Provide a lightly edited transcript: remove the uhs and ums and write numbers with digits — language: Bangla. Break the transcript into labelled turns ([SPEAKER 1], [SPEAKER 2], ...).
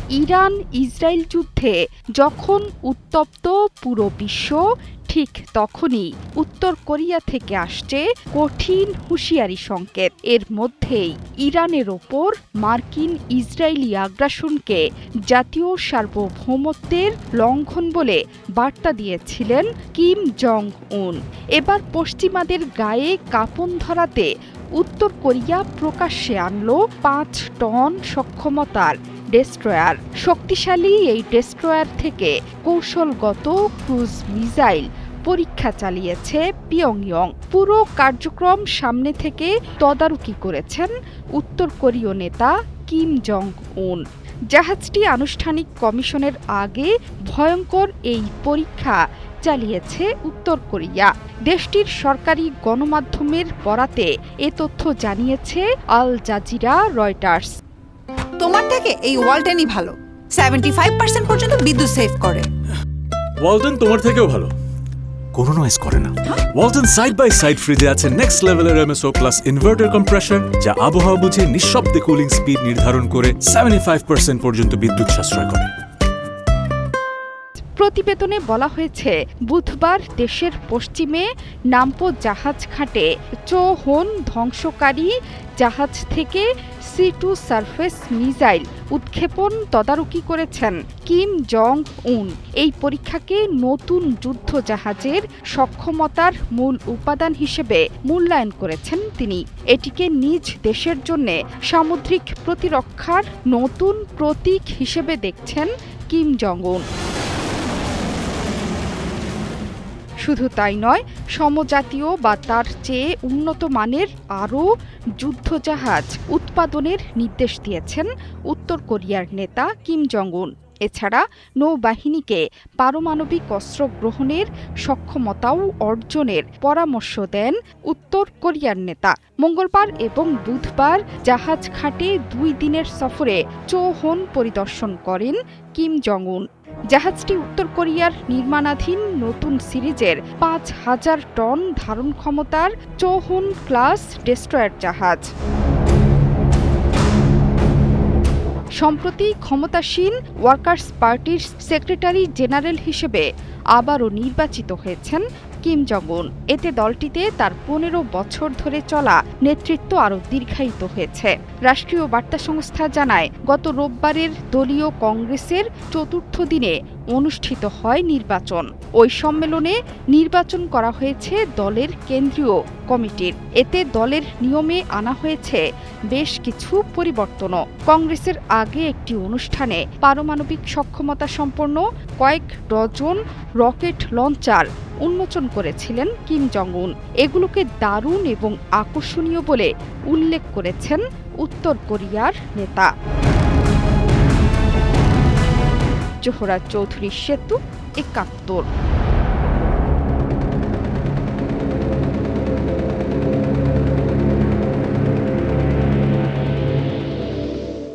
[SPEAKER 1] ইরান ইসরায়েল যুদ্ধে যখন উত্তপ্ত পুরো বিশ্ব, ঠিক তখনই উত্তর কোরিয়া থেকে আসছে কঠিন হুঁশিয়ারি সংকেত। এর মধ্যেই ইরানের ওপর মার্কিন ইসরায়েলি আগ্রাসনকে জাতীয় সার্বভৌমত্বের লঙ্ঘন বলে বার্তা দিয়েছিলেন কিম জং উন। এবার পশ্চিমাদের গায়ে কাঁপন ধরাতে উত্তর কোরিয়া প্রকাশ্যে আনল ৫ টন সক্ষমতার ডেস্ট্রয়ার। শক্তিশালী এই ডেস্ট্রয়ার থেকে কৌশলগত ক্রুজ মিসাইল পরীক্ষা চালিয়েছে পিয়ংইয়ং। পুরো কার্যক্রম সামনে থেকে তদারকি করেছেন উত্তর কোরীয় নেতা কিম জং উন। জাহাজটি আনুষ্ঠানিক কমিশনের আগে ভয়ঙ্কর এই পরীক্ষা চালিয়েছে উত্তর কোরিয়া। দেশটির সরকারি গণমাধ্যমের বরাতে এ তথ্য জানিয়েছে আল জাজিরা, রয়টার্স।
[SPEAKER 2] তোমার থেকে এই ওয়ালটনই ভালো, 75% পর্যন্ত বিদ্যুৎ সেভ করে।
[SPEAKER 3] ওয়ালটন তোমার থেকেও ভালো, কোনো নয়েজ করে না। ওয়ালটন সাইড বাই সাইড ফ্রিজে আছে নেক্সট লেভেলের এমএসও প্লাস ইনভার্টার কম্প্রেসর, যা আবহাওয়া বুঝে নিঃশব্দে কুলিং স্পিড নির্ধারণ করে 75% পর্যন্ত বিদ্যুৎ সাশ্রয় করে।
[SPEAKER 1] প্রতিবেদনে বলা হয়েছে, বুধবার দেশের পশ্চিমে নামপো জাহাজ ঘাটে চোহন ধ্বংসকারী জাহাজ থেকে C2 সারফেস মিসাইল উৎক্ষেপণ তদারকি করেছেন কিম জং উন। এই পরীক্ষাকে নতুন যুদ্ধ জাহাজের সক্ষমতার মূল উপাদান হিসেবে মূল্যায়ন করেছেন তিনি। এটিকে নিজ দেশের জন্য সামুদ্রিক প্রতিরক্ষার নতুন প্রতীক হিসেবে দেখছেন কিম জং উন। শুধু তাই নয়, সমজাতীয় বা তার চেয়ে উন্নত মানের আরও যুদ্ধজাহাজ উৎপাদনের নির্দেশ দিয়েছেন উত্তর কোরিয়ার নেতা কিম জং উন। এছাড়া নৌবাহিনীকে পারমাণবিক অস্ত্র গ্রহণের সক্ষমতাও অর্জনের পরামর্শ দেন উত্তর কোরিয়ার নেতা। মঙ্গলবার এবং বুধবার জাহাজ ঘাটে 2 দিনের সফরে চোহন পরিদর্শন করেন কিম জং উন। জাহাজটি উত্তর কোরিয়ার নির্মাণাধীন নতুন সিরিজের ৫,০০০ টন ধারণ ক্ষমতার চোহন ক্লাস ডেস্ট্রয়ার জাহাজ। সম্প্রতি ক্ষমতাসীন ওয়ার্কার্স পার্টির সেক্রেটারি জেনারেল হিসেবে আবারও নির্বাচিত হয়েছেন কিম জং উন। এতে দলটিতে তার ১৫ বছর ধরে চলা নেতৃত্ব আরও দীর্ঘায়িত হয়েছে। রাষ্ট্রীয় বার্তা সংস্থা জানায়, গত রোববারের দলীয় কংগ্রেসের ৪র্থ দিনে অনুষ্ঠিত হয় নির্বাচন। ওই সম্মেলনে নির্বাচন করা হয়েছে দলের কেন্দ্রীয় কমিটির। এতে দলের নিয়মে আনা হয়েছে বেশ কিছু পরিবর্তনও। কংগ্রেসের আগে একটি অনুষ্ঠানে পারমাণবিক সক্ষমতা সম্পন্ন কয়েক ডজন রকেট লঞ্চার উন্মোচন করেছিলেন কিম জং উন। এগুলোকে দারুণ এবং আকর্ষণীয় বলে উল্লেখ করেছেন উত্তর কোরিয়ার নেতা। জোহরা চৌধুরী সেতু, ৭১।